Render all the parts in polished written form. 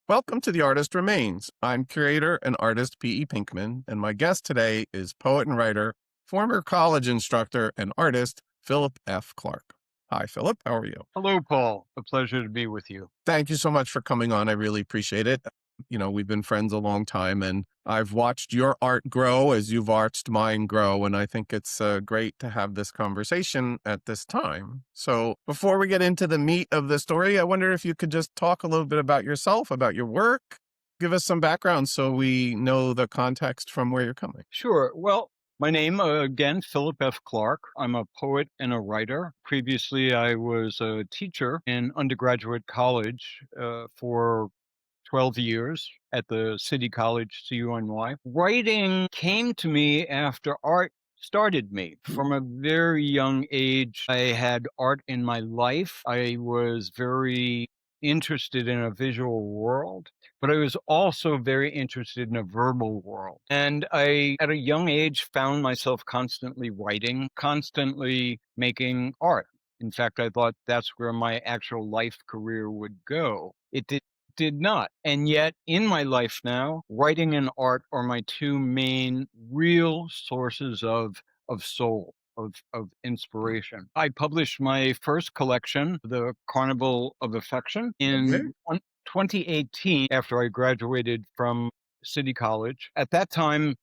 Welcome to The Artist Remains. I'm curator and artist P.E. Pinkman, and my guest today is poet and writer, former college instructor, and artist Philip F. Clark. Hi, Philip. How are you? Hello, Paul. A pleasure to be with you. Thank you so much for coming on. I really appreciate it. We've been friends a long time, and I've watched your art grow as you've watched mine grow, and I think it's great to have this conversation at this time. So before we get into the meat of the story, I wonder if you could just talk a little bit about yourself, about your work, give us some background so we know the context from where you're coming. Sure. Well, my name, again, Philip F. Clark. I'm a poet and a writer. Previously, I was a teacher in undergraduate college for 12 years at the City College, CUNY. Writing came to me after art started me. From a very young age, I had art in my life. I was very interested in a visual world, but I was also very interested in a verbal world. And I, at a young age, found myself constantly writing, constantly making art. In fact, I thought that's where my actual life career would go. It did not. And yet, in my life now, writing and art are my two main real sources of soul, of inspiration. I published my first collection, The Carnival of Affection, Okay. in 2018 after I graduated from City College. At that time,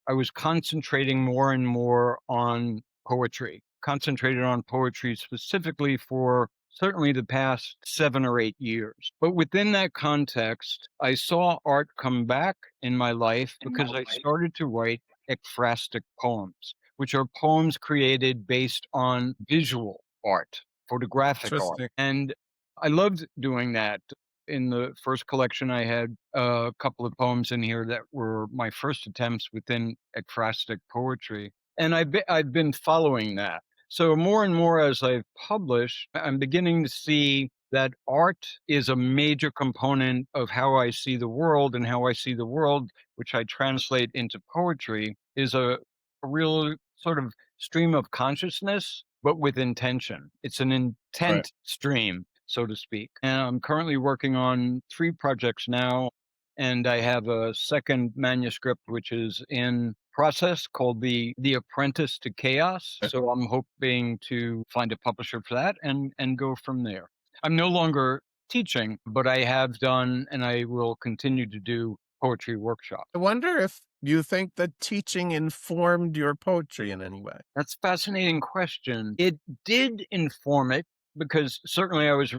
I was concentrating more and more on poetry, concentrated on poetry specifically for certainly the past 7 or 8 years. But within that context, I saw art come back in my life because I started to write ekphrastic poems, which are poems created based on visual art, photographic art. Interesting. And I loved doing that. In the first collection, I had a couple of poems in here that were my first attempts within ekphrastic poetry, and I've been following that. So more and more as I've published, I'm beginning to see that art is a major component of how I see the world, and how I see the world, which I translate into poetry, is a real sort of stream of consciousness, but with intention. It's an Right. intent stream, so to speak. And I'm currently working on 3 projects now, and I have a second manuscript which is in process called The Apprentice to Chaos. So I'm hoping to find a publisher for that and go from there. I'm no longer teaching, but I have done and I will continue to do poetry workshops. I wonder if you think that teaching informed your poetry in any way. That's a fascinating question. It did inform it because certainly I was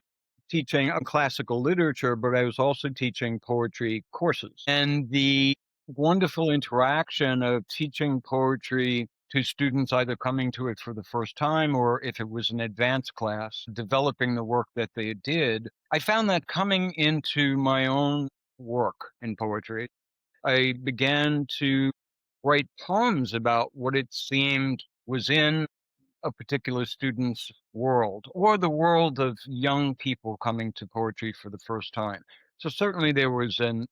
teaching classical literature, but I was also teaching poetry courses. And the wonderful interaction of teaching poetry to students either coming to it for the first time, or if it was an advanced class, developing the work that they did, I found that coming into my own work in poetry, I began to write poems about what it seemed was in a particular student's world, or the world of young people coming to poetry for the first time. So certainly there was an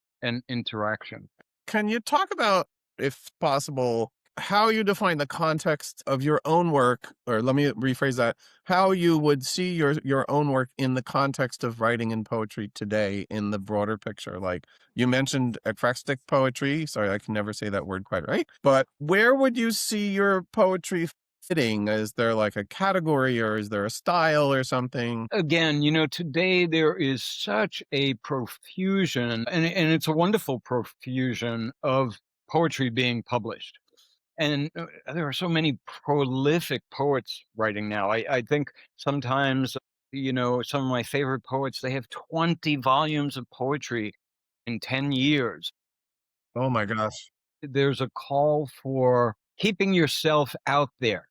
interaction. Can you talk about, if possible, how you define the context of your own work, or let me rephrase that, how you would see your own work in the context of writing and poetry today in the broader picture? Like you mentioned ekphrastic poetry. Sorry, I can never say that word quite right. But where would you see your poetry fitting? Is there like a category, or is there a style or something? Again, today there is such a profusion, and it's a wonderful profusion of poetry being published. And there are so many prolific poets writing now. I think sometimes, some of my favorite poets, they have 20 volumes of poetry in 10 years. Oh my gosh. There's a call for keeping yourself out there,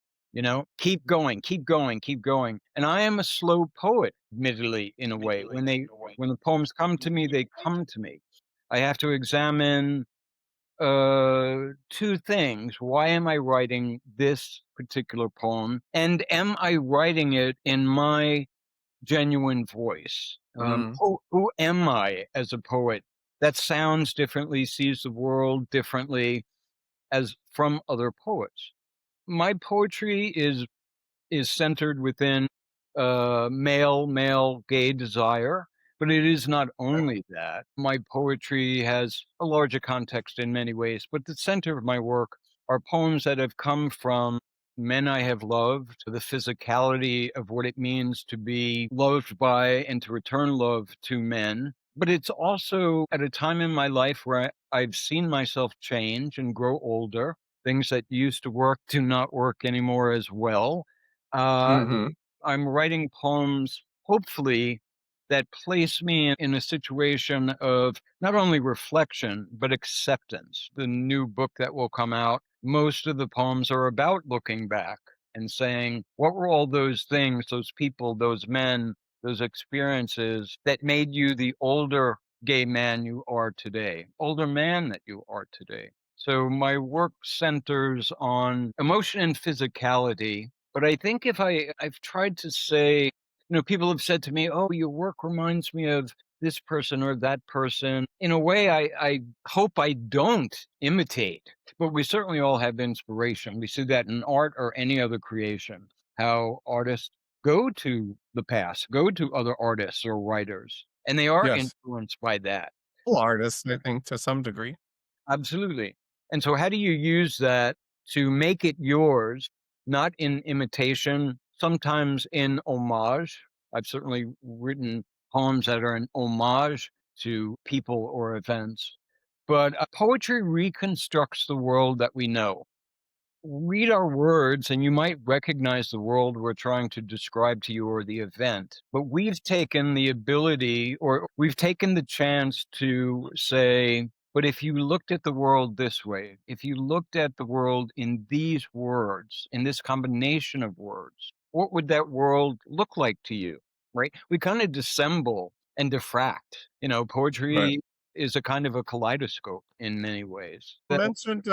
keep going, keep going, keep going. And I am a slow poet, admittedly, in a way. When the poems come to me, they come to me. I have to examine two things. Why am I writing this particular poem? And am I writing it in my genuine voice? Mm. Who am I as a poet that sounds differently, sees the world differently as from other poets? My poetry is centered within male gay desire, But it is not only that. My poetry has a larger context in many ways, but the center of my work are poems that have come from men I have loved, the physicality of what it means to be loved by and to return love to men. But it's also at a time in my life where I've seen myself change and grow older. Things that used to work do not work anymore as well. Uh, Mhm. I'm writing poems, hopefully, that place me in a situation of not only reflection, but acceptance. The new book that will come out, most of the poems are about looking back and saying, what were all those things, those people, those men, those experiences that made you the older gay man you are today, older man that you are today? So my work centers on emotion and physicality. But I think I've tried to say, people have said to me, "Oh, your work reminds me of this person or that person." In a way, I hope I don't imitate, but we certainly all have inspiration. We see that in art or any other creation, how artists go to the past, go to other artists or writers, and they are Yes. influenced by that. All artists, I think, to some degree. Absolutely. And so how do you use that to make it yours, not in imitation, sometimes in homage? I've certainly written poems that are an homage to people or events, but poetry reconstructs the world that we know. Read our words and you might recognize the world we're trying to describe to you or the event. But we've taken the ability or we've taken the chance to say, but if you looked at the world this way, if you looked at the world in these words, in this combination of words, what would that world look like to you? Right? We kind of dissemble and diffract. Right. Poetry is a kind of a kaleidoscope in many ways. You mentioned,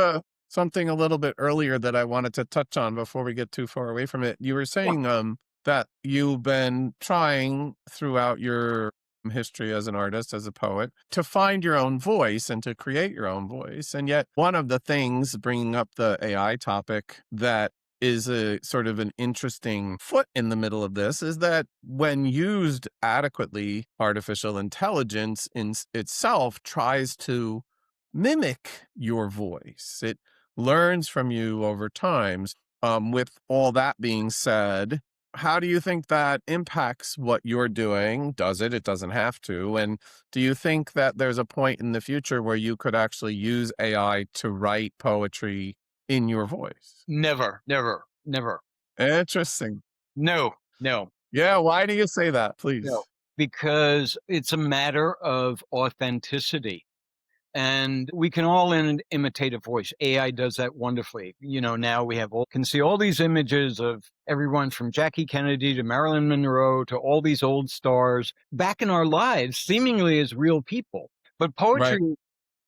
something a little bit earlier that I wanted to touch on before we get too far away from it. You were saying, that you've been trying throughout your history as an artist, as a poet, to find your own voice and to create your own voice. And yet, one of the things, bringing up the AI topic, that is a sort of an interesting foot in the middle of this is that when used adequately, artificial intelligence itself tries to mimic your voice. It learns from you over time. With all that being said, how do you think that impacts what you're doing? Does it? It doesn't have to. And do you think that there's a point in the future where you could actually use AI to write poetry in your voice? Never, never, never. Interesting. No, no, Yeah. Why do you say that, no, please? because it's a matter of authenticity. And we can all imitate a voice. AI does that wonderfully. Now we can see all these images of everyone from Jackie Kennedy to Marilyn Monroe to all these old stars back in our lives, seemingly as real people. But Right.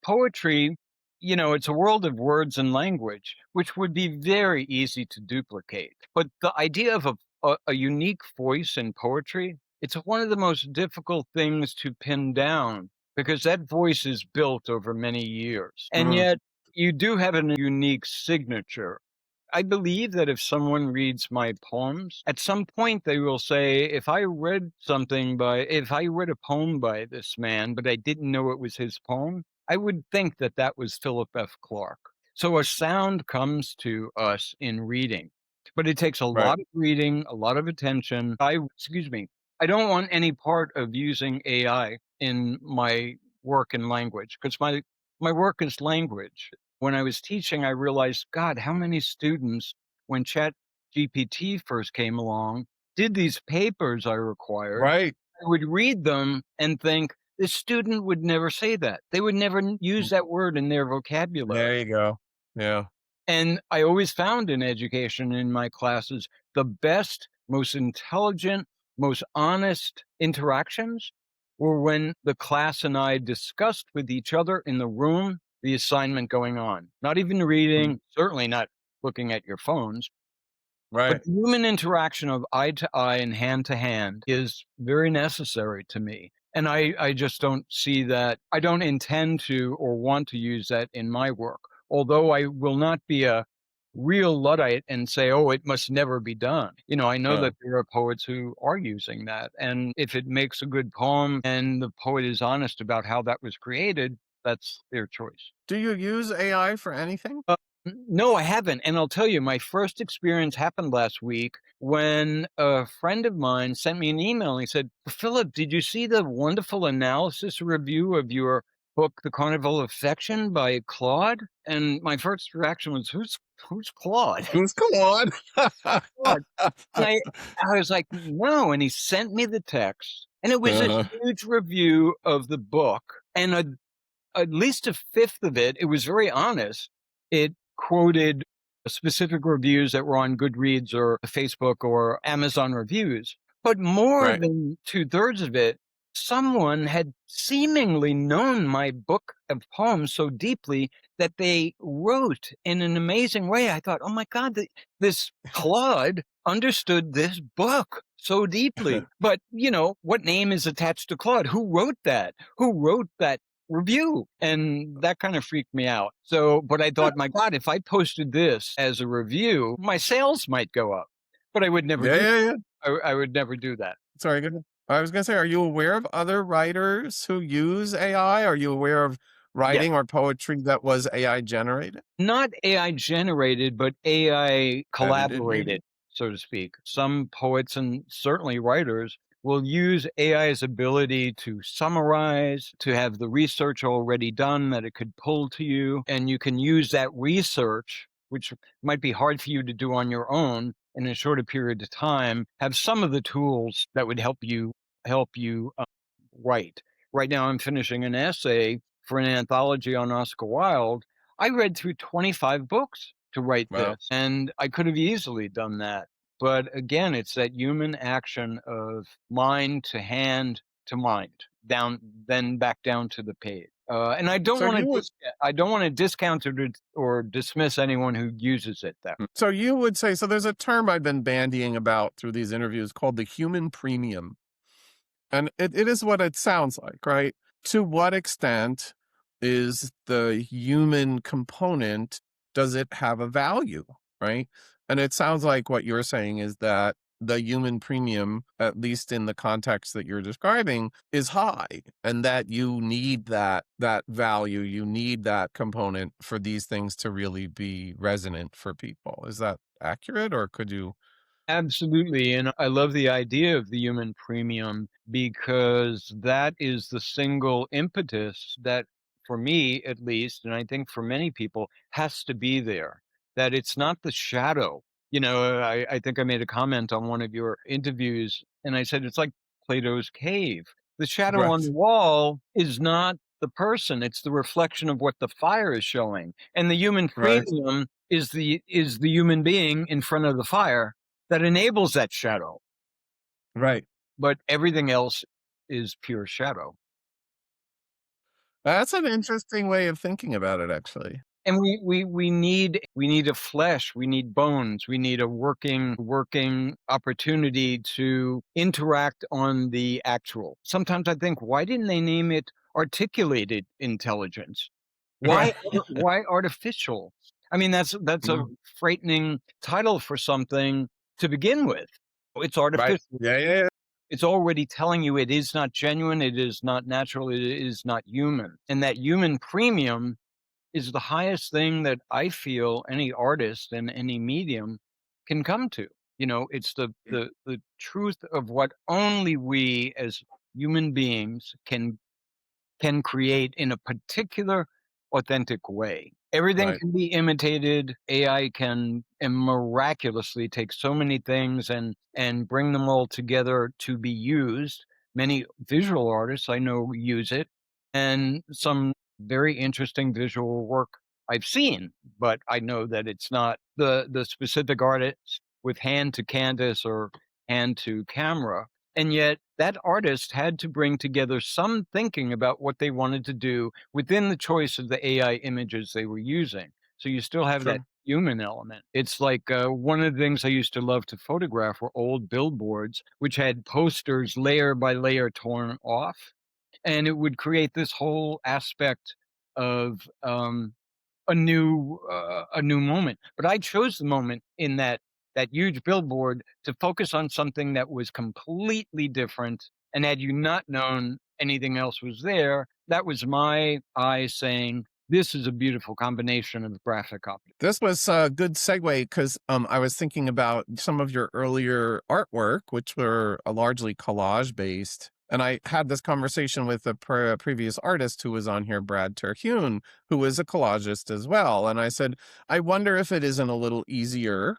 poetry, it's a world of words and language, which would be very easy to duplicate. But the idea of a unique voice in poetry, it's one of the most difficult things to pin down because that voice is built over many years. And Mm, yet you do have a unique signature. I believe that if someone reads my poems, at some point they will say, if I read a poem by this man, but I didn't know it was his poem, I would think that that was Philip F. Clark. So a sound comes to us in reading, but it takes a right. lot of reading, a lot of attention. Excuse me, I don't want any part of using AI in my work and language because my work is language. When I was teaching, I realized, God, how many students, when Chat GPT first came along, did these papers I required. Right. I would read them and think, this student would never say that. They would never use that word in their vocabulary. There you go. Yeah. And I always found in education in my classes, the best, most intelligent, most honest interactions were when the class and I discussed with each other in the room the assignment going on. Not even Mm, reading, certainly not looking at your phones, but right. the human interaction of eye to eye and hand to hand is very necessary to me. And I just don't see that. I don't intend to or want to use that in my work. Although I will not be a real Luddite and say, "Oh, it must never be done." I know Uh, that there are poets who are using that, and if it makes a good poem and the poet is honest about how that was created, that's their choice. do you use AI for anything? No, I haven't, and I'll tell you, my first experience happened last week when a friend of mine sent me an email, and he said, "Philip, did you see the wonderful analysis review of your book, The Carnival of Affection by Claude?" And my first reaction was, "Who's Claude?" Who's Claude? Claude. And I was like, "No," and he sent me the text, and it was a Uh-huh. huge review of the book, and at least a fifth of it, it was very honest. It quoted specific reviews that were on Goodreads or Facebook or Amazon reviews. But more Right. than two-thirds of it, someone had seemingly known my book of poems so deeply that they wrote in an amazing way. I thought, oh my God, this Claude understood this book so deeply. But, what name is attached to Claude? Who wrote that? Who wrote that review? And that kind of freaked me out. So, but I thought, my God, if I posted this as a review, my sales might go up. But I would never Yeah, do. yeah, yeah. I would never do that. Sorry, go ahead. I was gonna say, are you aware of other writers who use AI? Are you aware of Yes. writing or poetry that was AI generated? Not AI generated, but AI Edited, collaborated, maybe? so to speak. Some poets and certainly writers will use AI's ability to summarize, to have the research already done that it could pull to you. And you can use that research, which might be hard for you to do on your own in a shorter period of time, have some of the tools that would help you write. Right now, I'm finishing an essay for an anthology on Oscar Wilde. I read through 25 books to write Wow. this, and I could have easily done that. But again, it's that human action of mind to hand to mind, down, then back down to the page. And So you would I don't want to discount or dismiss anyone who uses it that. so you would say, so there's a term I've been bandying about through these interviews called the human premium. And it is what it sounds like, right? To what extent is the human component, does it have a value, right? And it sounds like what you're saying is that the human premium, at least in the context that you're describing, is high, and that you need that value, you need that component for these things to really be resonant for people. Is that accurate, or could you? Absolutely. And I love the idea of the human premium because that is the single impetus that, for me at least, and I think for many people, has to be there. That it's not the shadow. I think I made a comment on one of your interviews, and I said it's like Plato's cave. The shadow on the Right, wall is not the person, it's the reflection of what the fire is showing. And the human right, premium is the human being in front of the fire that enables that shadow, right. but everything else is pure shadow. That's an interesting way of thinking about it, actually. And we need a flesh, we need bones, we need a working opportunity to interact on the actual. Sometimes I think, why didn't they name it articulated intelligence? Right. Why artificial? I mean, that's a Mhm. frightening title for something to begin with. It's Right. artificial. Yeah, yeah, yeah. It's already telling you it is not genuine, it is not natural, it is not human. And that human premium is the highest thing that I feel any artist and any medium can come to. It's the truth of what only we as human beings can create in a particular authentic way. Everything Right, can be imitated. AI can miraculously take so many things and bring them all together to be used. Many visual artists I know use it, and some very interesting visual work I've seen, but I know that it's not the specific artist with hand to canvas or hand to camera, and yet that artist had to bring together some thinking about what they wanted to do within the choice of the AI images they were using. So you still have that sure. human element. It's like one of the things I used to love to photograph were old billboards, which had posters layer by layer torn off. And it would create this whole aspect of a new moment. But I chose the moment in that huge billboard to focus on something that was completely different. And had you not known anything else was there, that was my eyes saying, "This is a beautiful combination of graphic copy." This was a good segue because I was thinking about some of your earlier artwork, which were largely collage based. And I had this conversation with a previous artist who was on here, Brad Terhune, who is a collagist as well. And I said, I wonder if it isn't a little easier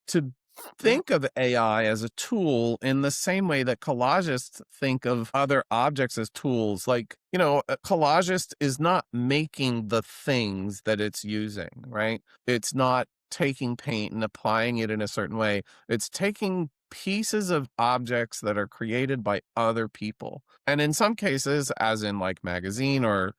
to think of AI as a tool in the same way that collagists think of other objects as tools. Like, a collagist is not making the things that it's using, right? It's not taking paint and applying it in a certain way. It's taking pieces of objects that are created by other people. And in some cases, as in like magazine or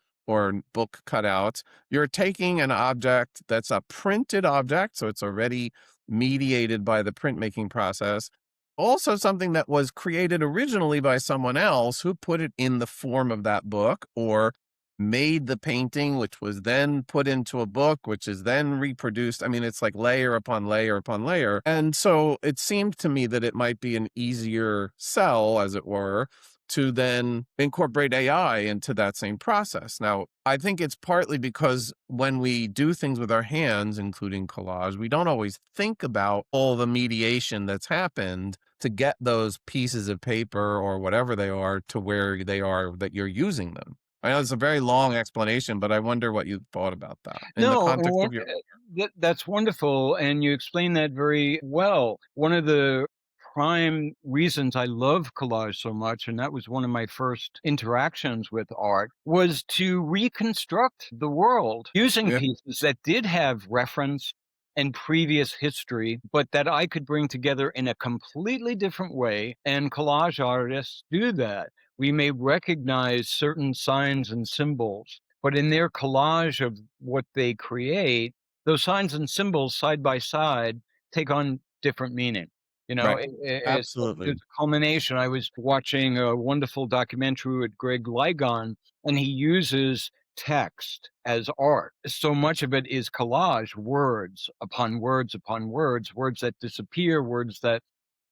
book cutouts, you're taking an object that's a printed object, so it's already mediated by the printmaking process. Also, something that was created originally by someone else who put it in the form of that book or made the painting, which was then put into a book, which is then reproduced. I mean, it's like layer upon layer upon layer. And so it seemed to me that it might be an easier sell, as it were, to then incorporate AI into that same process. Now, I think it's partly because when we do things with our hands, including collage, we don't always think about all the mediation that's happened to get those pieces of paper or whatever they are to where they are that you're using them. I know it's a very long explanation, but I wonder what you thought about that in the No, context of your. that's wonderful, and you explained that very well. One of the prime reasons I love collage so much, and that was one of my first interactions with art, was to reconstruct the world using Yeah, pieces that did have reference and previous history, but that I could bring together in a completely different way. And collage artists do that. We may recognize certain signs and symbols, but in their collage of what they create, those signs and symbols side by side take on different meaning. right. There's Absolutely. a culmination. I was watching a wonderful documentary with Greg Ligon, and he uses text as art. So much of it is collage, words upon words upon words, words that disappear, words that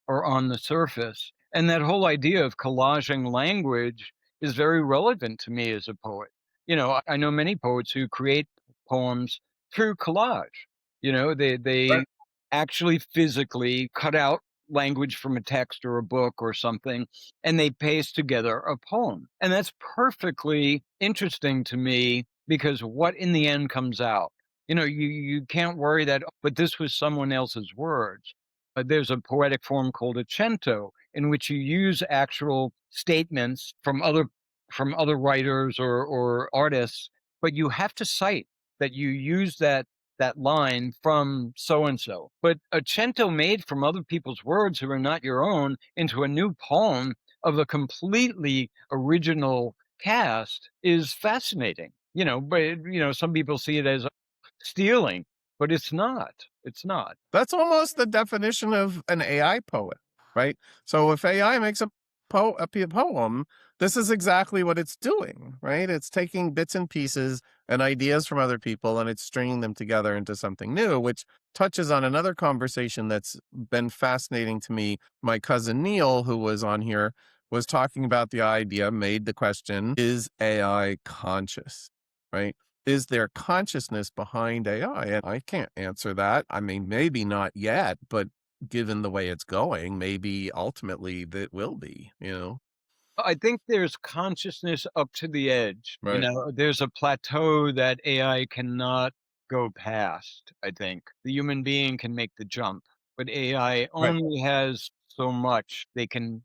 are on the surface. And that whole idea of collaging language is very relevant to me as a poet. I know many poets who create poems through collage. They Right. actually physically cut out language from a text or a book or something, and they paste together a poem. And that's perfectly interesting to me because what in the end comes out? You can't worry that, but this was someone else's words. There's a poetic form called a cento, in which you use actual statements from other writers or artists, but you have to cite that you use that line from so and so. But a cento made from other people's words who are not your own into a new poem of a completely original cast is fascinating. But some people see it as stealing, but it's not. It's not. That's almost the definition of an AI poet, right? So if AI makes a poem, this is exactly what it's doing, right? It's taking bits and pieces and ideas from other people and it's stringing them together into something new, which touches on another conversation that's been fascinating to me. My cousin Neil, who was on here, was talking about the idea, made the question, is AI conscious, right? Is there consciousness behind AI? And I can't answer that. I mean, maybe not yet, but given the way it's going, maybe ultimately that will be. I think there's consciousness up to the edge. Right. There's a plateau that AI cannot go past, I think. The human being can make the jump, but AI Right. only has so much they can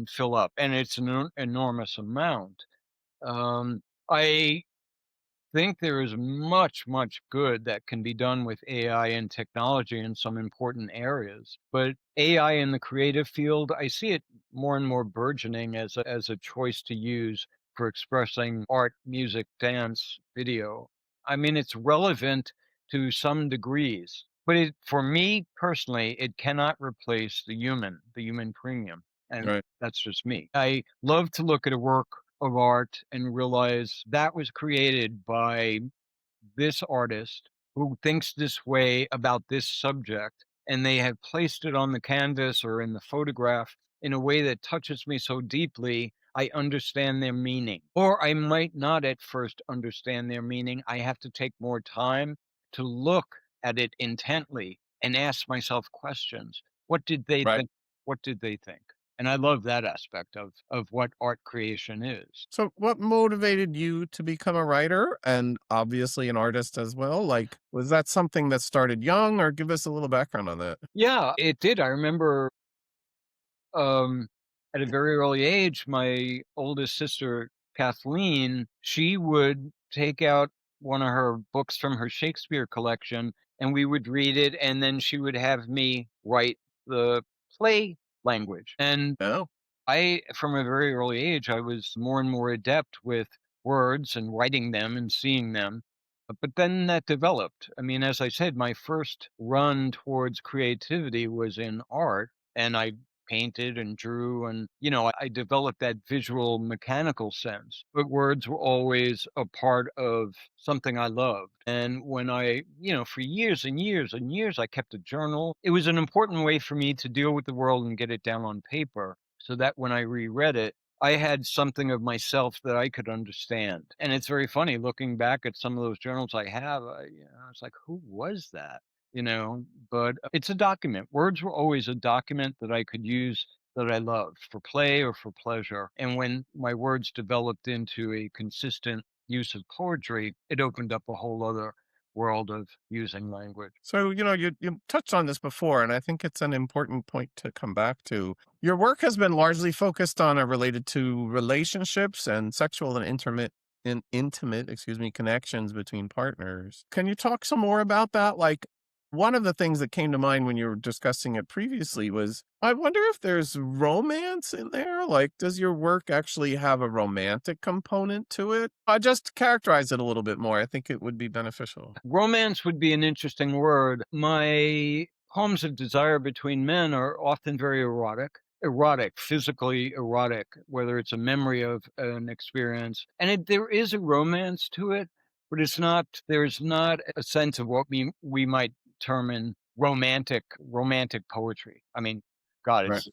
fill up, and it's an enormous amount. I think there is much, much good that can be done with AI and technology in some important areas. But AI in the creative field, I see it more and more burgeoning as a choice to use for expressing art, music, dance, video. I mean, it's relevant to some degrees, but for me personally, it cannot replace the human premium. And Right. that's just me. I love to look at a work of art and realize that was created by this artist who thinks this way about this subject, and they have placed it on the canvas or in the photograph in a way that touches me so deeply, I understand their meaning. Or I might not at first understand their meaning. I have to take more time to look at it intently and ask myself questions. What did they Right. think? What did they think? And I love that aspect of what art creation is. So what motivated you to become a writer and obviously an artist as well? Like, was that something that started young, or give us a little background on that? Yeah, it did. I remember um, at a very early age, my oldest sister, Kathleen, she would take out one of her books from her Shakespeare collection and we would read it. And then she would have me write the play language. And Oh, from a very early age, I was more and more adept with words and writing them and seeing them. But then that developed. I mean, as I said, my first run towards creativity was in art, and I painted and drew, and I developed that visual mechanical sense. But words were always a part of something I loved. And when for years and years and years, I kept a journal. It was an important way for me to deal with the world and get it down on paper so that when I reread it, I had something of myself that I could understand. And it's very funny looking back at some of those journals I have. I was like, who was that? But it's a document. Words were always a document that I could use that I loved for play or for pleasure. And when my words developed into a consistent use of poetry, it opened up a whole other world of using language. so you touched on this before, and I think it's an important point to come back to. Your work has been largely focused on or related to relationships and sexual and intimate, excuse me, connections between partners. Can you talk some more about that? Like, one of the things that came to mind when you were discussing it previously was, I wonder if there's romance in there. Like, does your work actually have a romantic component to it? I just characterize it a little bit more. I think it would be beneficial. Romance would be an interesting word. My poems of desire between men are often very erotic, physically erotic, whether it's a memory of an experience. And there is a romance to it, but there's not a sense of what we might term in romantic poetry. I mean, God, Right. it's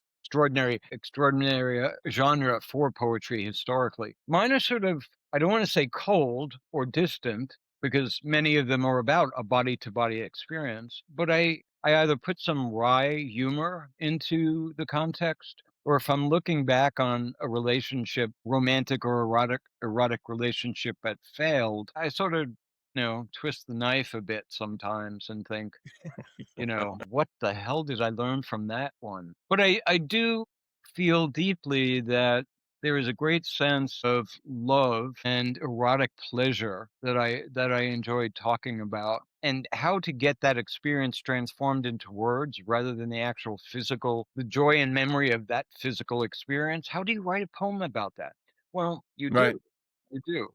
extraordinary genre for poetry historically. Mine are sort of, I don't want to say cold or distant, because many of them are about a body to body experience. But I either put some wry humor into the context, or if I'm looking back on a relationship, romantic or erotic relationship that failed, I sort of, twist the knife a bit sometimes and think, what the hell did I learn from that one? But I do feel deeply that there is a great sense of love and erotic pleasure that I enjoy talking about, and how to get that experience transformed into words rather than the joy and memory of that physical experience. How do you write a poem about that? Well, you Right. do. You do.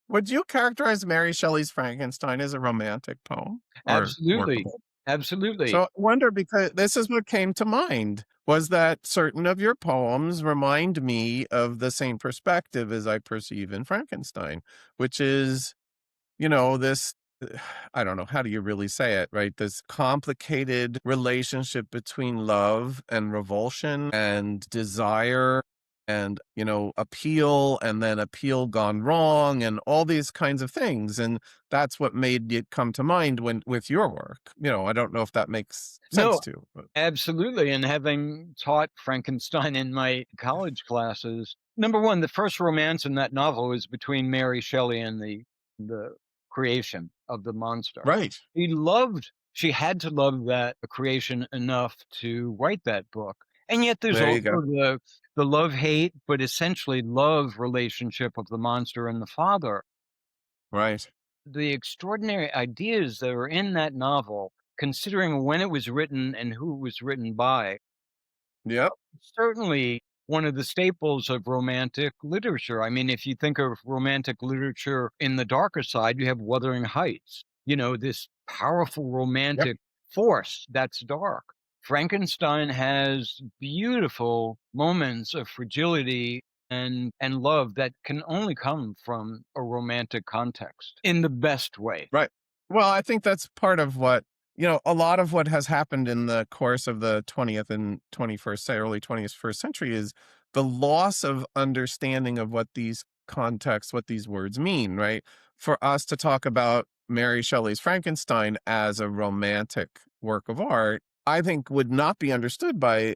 Would you characterize Mary Shelley's Frankenstein as a romantic poem or Absolutely. workable? Absolutely. So I wonder, because this is what came to mind, was that certain of your poems remind me of the same perspective as I perceive in Frankenstein, which is, this, I don't know, how do you really say it, right? This complicated relationship between love and revulsion and desire and, appeal, and then appeal gone wrong and all these kinds of things. And that's what made it come to mind when with your work. I don't know if that makes sense No, to you, but absolutely, and having taught Frankenstein in my college classes, number 1, the first romance in that novel is between Mary Shelley and the creation of the monster. right. She had to love that creation enough to write that book, and yet there's There also you go. the love-hate, but essentially love relationship of the monster and the father. Right. The extraordinary ideas that are in that novel, considering when it was written and who it was written by, Yep. certainly one of the staples of romantic literature. I mean, if you think of romantic literature in the darker side, you have Wuthering Heights, this powerful Yep. romantic force that's dark. Frankenstein has beautiful moments of fragility and love that can only come from a romantic context in the best way. Right. Well, I think that's part of what, a lot of what has happened in the course of the 20th and 21st, say early 21st century is the loss of understanding of what these contexts, what these words mean, right? For us to talk about Mary Shelley's Frankenstein as a romantic work of art, I think would not be understood by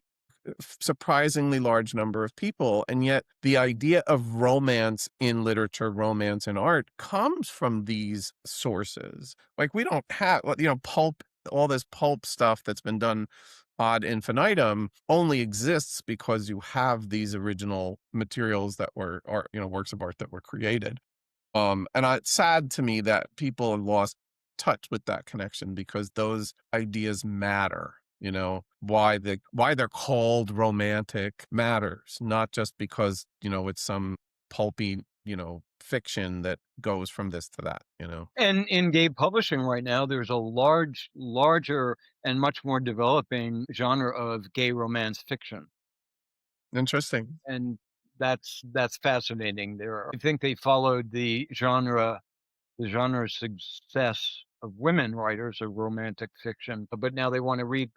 surprisingly large number of people. And yet the idea of romance in literature, romance in art comes from these sources. Like we don't have, pulp, all this pulp stuff that's been done ad infinitum only exists because you have these original materials that were, or, works of art that were created. And it's sad to me that people have lost touch with that connection because those ideas matter. Why they're called romantic matters, not just because, it's some pulpy, fiction that goes from this to that. And in gay publishing right now, there's a larger and much more developing genre of gay romance fiction. Interesting. And that's fascinating. I think they followed the genre success of women writers of romantic fiction, but now they want to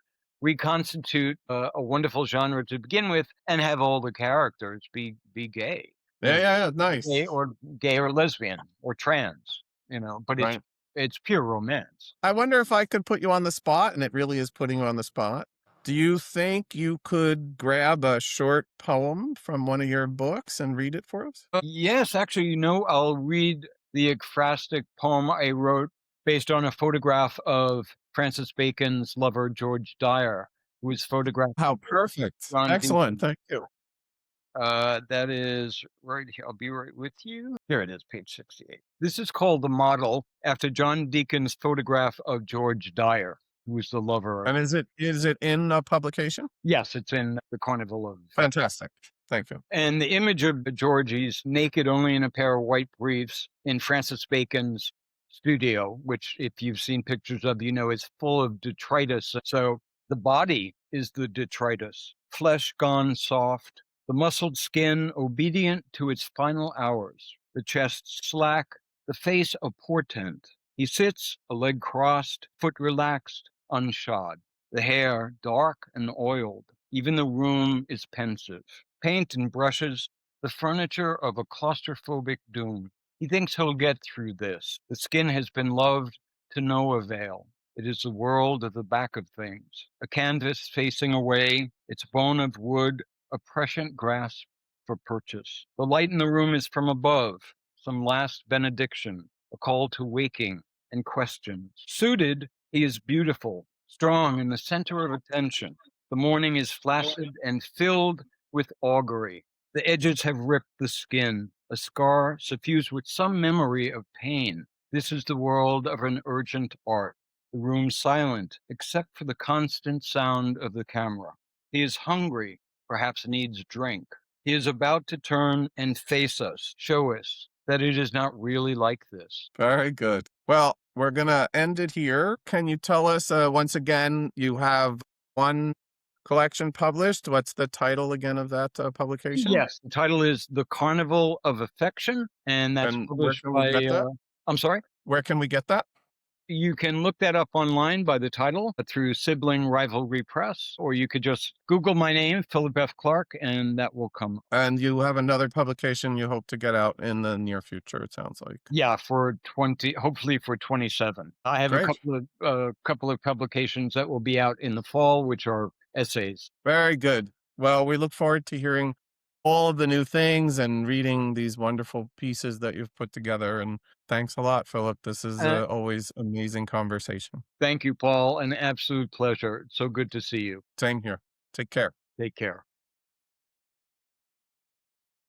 reconstitute a wonderful genre to begin with and have all the characters be gay, you Yeah, know, yeah, yeah. gay Nice. or gay or lesbian or trans, but it's Right. it's pure romance. I wonder if I could put you on the spot, and it really is putting you on the spot. Do you think you could grab a short poem from one of your books and read it for us? Yes, actually, I'll read the ekphrastic poem I wrote based on a photograph of Francis Bacon's lover, George Dyer, who was photographed How by perfect. John Excellent. Deakin. Thank you. That is right here. I'll be right with you. Here it is, page 68. This is called The Model, after John Deakin's photograph of George Dyer, who was the lover. And is it in a publication? Yes, it's in the Carnival of Affection. Fantastic. Thank you. And the image of George, he's naked only in a pair of white briefs in Francis Bacon's studio, which, if you've seen pictures of, is full of detritus. So the body is the detritus, flesh gone soft, the muscled skin obedient to its final hours, the chest slack, the face a portent. He sits, a leg crossed, foot relaxed, unshod, the hair dark and oiled. Even the room is pensive. Paint and brushes, the furniture of a claustrophobic doom. He thinks he'll get through this. The skin has been loved to no avail. It is the world of the back of things, a canvas facing away, its bone of wood, a prescient grasp for purchase. The light in the room is from above, some last benediction, a call to waking and questions. Suited, he is beautiful, strong in the center of attention. The morning is flaccid and filled with augury. The edges have ripped the skin, a scar suffused with some memory of pain. This is the world of an urgent art. The room silent, except for the constant sound of the camera. He is hungry, perhaps needs drink. He is about to turn and face us, show us that it is not really like this. Very good. Well, we're going to end it here. Can you tell us, once again, you have one collection published? What's the title again of that publication? Yes, the title is The Carnival of Affection, and that's And where published can we by, get that? I'm sorry? Where can we get that? You can look that up online by the title through Sibling Rivalry Press, or you could just Google my name, Philip F. Clark, and that will come. And you have another publication you hope to get out in the near future, it sounds like. Yeah, hopefully for 27. I have a Great. couple of publications that will be out in the fall, which are essays. Very good. Well, we look forward to hearing all of the new things and reading these wonderful pieces that you've put together. And thanks a lot, Philip. This is Uh, always amazing conversation. Thank you, Paul. An absolute pleasure. So good to see you. Same here. Take care. Take care.